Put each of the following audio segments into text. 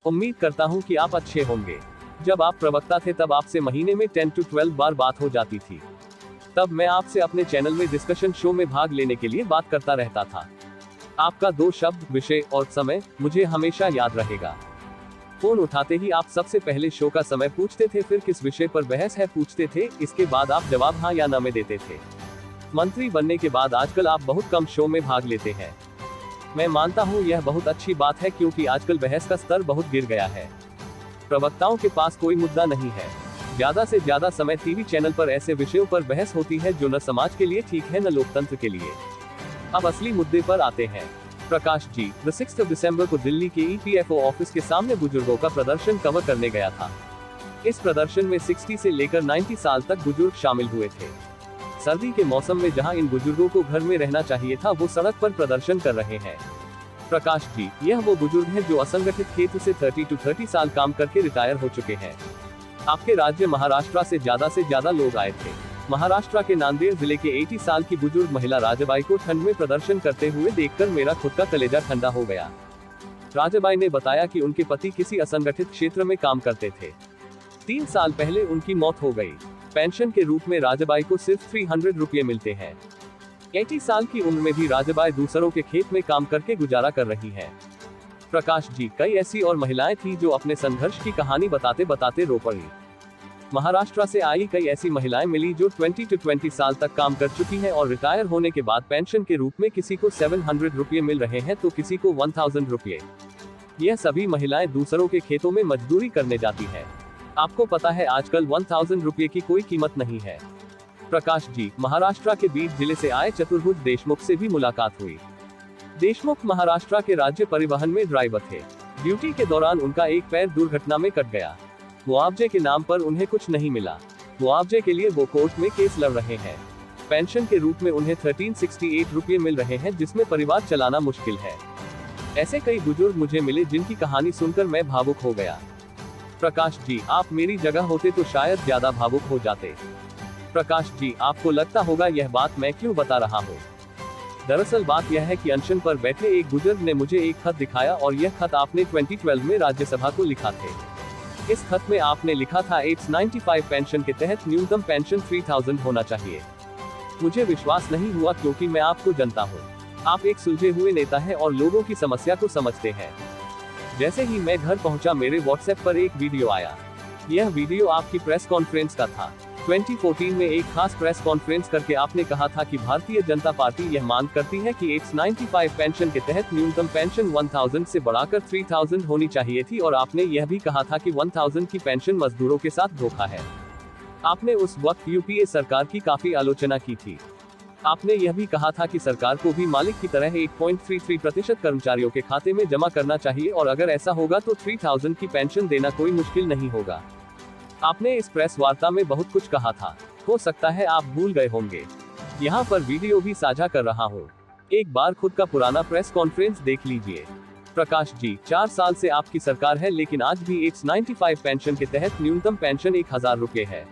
उम्मीद करता हूँ कि आप अच्छे होंगे। जब आप प्रवक्ता थे तब आपसे महीने में 10 से 12 बार बात हो जाती थी। तब मैं आपसे अपने चैनल में डिस्कशन शो में भाग लेने के लिए बात करता रहता था। आपका 2 शब्द, विषय और समय, मुझे हमेशा याद रहेगा। फोन उठाते ही आप सबसे पहले शो का समय पूछते थे, फिर किस विषय पर बहस है पूछते थे, इसके बाद आप जवाब हाँ या ना में देते थे। मंत्री बनने के बाद आजकल आप बहुत कम शो में भाग लेते हैं। मैं मानता हूँ यह बहुत अच्छी बात है, क्योंकि आजकल बहस का स्तर बहुत गिर गया है। प्रवक्ताओं के पास कोई मुद्दा नहीं है। ज्यादा से ज्यादा समय टीवी चैनल पर ऐसे विषयों पर बहस होती है जो न समाज के लिए ठीक है न लोकतंत्र के लिए। अब असली मुद्दे पर आते हैं। प्रकाश जी 6 दिसंबर को दिल्ली के EPFO ऑफिस के सामने बुजुर्गों का प्रदर्शन कवर करने गया था। इस प्रदर्शन में 60 से लेकर 90 साल तक बुजुर्ग शामिल हुए थे। सर्दी के मौसम में जहां इन बुजुर्गों को घर में रहना चाहिए था, वो सड़क पर प्रदर्शन कर रहे हैं। प्रकाश जी, यह वो बुजुर्ग हैं जो असंगठित क्षेत्र से 30 साल काम करके रिटायर हो चुके हैं। आपके राज्य महाराष्ट्र से ज्यादा लोग आए थे। महाराष्ट्र के नांदेड़ जिले के 80 साल की बुजुर्ग महिला राजाबाई को ठंड में प्रदर्शन करते हुए देखकर मेरा खुद का कलेजा ठंडा हो गया। राजाबाई ने बताया कि उनके पति किसी असंगठित क्षेत्र में काम करते थे। 3 साल पहले उनकी मौत हो गई। पेंशन के रूप में राजाबाई को सिर्फ 300 रुपये मिलते हैं। 80 साल की उम्र में भी राजाबाई दूसरों के खेत में काम करके गुजारा कर रही है। प्रकाश जी, कई ऐसी और महिलाएं थी जो अपने संघर्ष की कहानी बताते बताते रो पड़ी। महाराष्ट्र से आई कई ऐसी महिलाएं मिली जो 20 साल तक काम कर चुकी हैं और रिटायर होने के बाद पेंशन के रूप में किसी को 700 रुपये मिल रहे हैं तो किसी को 1000 रुपये। यह सभी महिलाएं दूसरों के खेतों में मजदूरी करने जाती हैं। आपको पता है आजकल 1000 रुपये की कोई कीमत नहीं है। प्रकाश जी, महाराष्ट्र के बीड जिले से आए चतुर्भुज देशमुख से भी मुलाकात हुई। देशमुख महाराष्ट्र के राज्य परिवहन में ड्राइवर थे। ड्यूटी के दौरान उनका एक पैर दुर्घटना में कट गया। मुआवजे के नाम पर उन्हें कुछ नहीं मिला। मुआवजे के लिए वो कोर्ट में केस लड़ रहे हैं। पेंशन के रूप में उन्हें 1368 रुपये मिल रहे हैं, जिसमें परिवार चलाना मुश्किल है। ऐसे कई बुजुर्ग मुझे मिले जिनकी कहानी सुनकर मैं भावुक हो गया। प्रकाश जी, आप मेरी जगह होते तो शायद ज्यादा भावुक हो जाते। प्रकाश जी, आपको लगता होगा यह बात मैं क्यों बता रहा हूँ। दरअसल बात यह है कि अनशन पर बैठे एक बुजुर्ग ने मुझे एक खत दिखाया और यह खत आपने 2012 में राज्यसभा को लिखा थे। इस खत में आपने लिखा था 895 पेंशन के तहत न्यूनतम पेंशन 3000 होना चाहिए। मुझे विश्वास नहीं हुआ, क्योंकि मैं आपको जानता हूँ। आप एक सुलझे हुए नेता हैं और लोगों की समस्या को समझते हैं। जैसे ही मैं घर पहुंचा, मेरे व्हाट्सएप पर एक वीडियो आया। यह वीडियो आपकी प्रेस कॉन्फ्रेंस का था। 2014 में एक खास प्रेस कॉन्फ्रेंस करके आपने कहा था कि भारतीय जनता पार्टी यह मांग करती है कि 895 पेंशन के तहत न्यूनतम पेंशन 1000 से बढ़ाकर 3000 होनी चाहिए थी, और आपने यह भी कहा था कि 1000 की पेंशन मजदूरों के साथ धोखा है। आपने उस वक्त यूपीए सरकार की काफी आलोचना की थी। आपने यह भी कहा था कि सरकार को भी मालिक की तरह 1.33% कर्मचारियों के खाते में जमा करना चाहिए, और अगर ऐसा होगा तो 3000 की पेंशन देना कोई मुश्किल नहीं होगा। आपने इस प्रेस वार्ता में बहुत कुछ कहा था। हो सकता है आप भूल गए होंगे। यहाँ पर वीडियो भी साझा कर रहा हूँ। एक बार खुद का पुराना प्रेस कॉन्फ्रेंस देख लीजिए। प्रकाश जी, 4 साल से आपकी सरकार है, लेकिन आज भी 895 पेंशन के तहत न्यूनतम पेंशन 1000 रुपये है।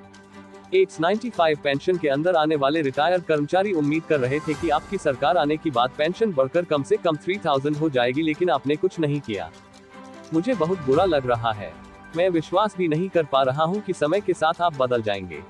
895 पेंशन के अंदर आने वाले रिटायर्ड कर्मचारी उम्मीद कर रहे थे कि आपकी सरकार आने की बाद पेंशन बढ़कर कम से कम 3000 हो जाएगी, लेकिन आपने कुछ नहीं किया। मुझे बहुत बुरा लग रहा है। मैं विश्वास भी नहीं कर पा रहा हूँ कि समय के साथ आप बदल जाएंगे।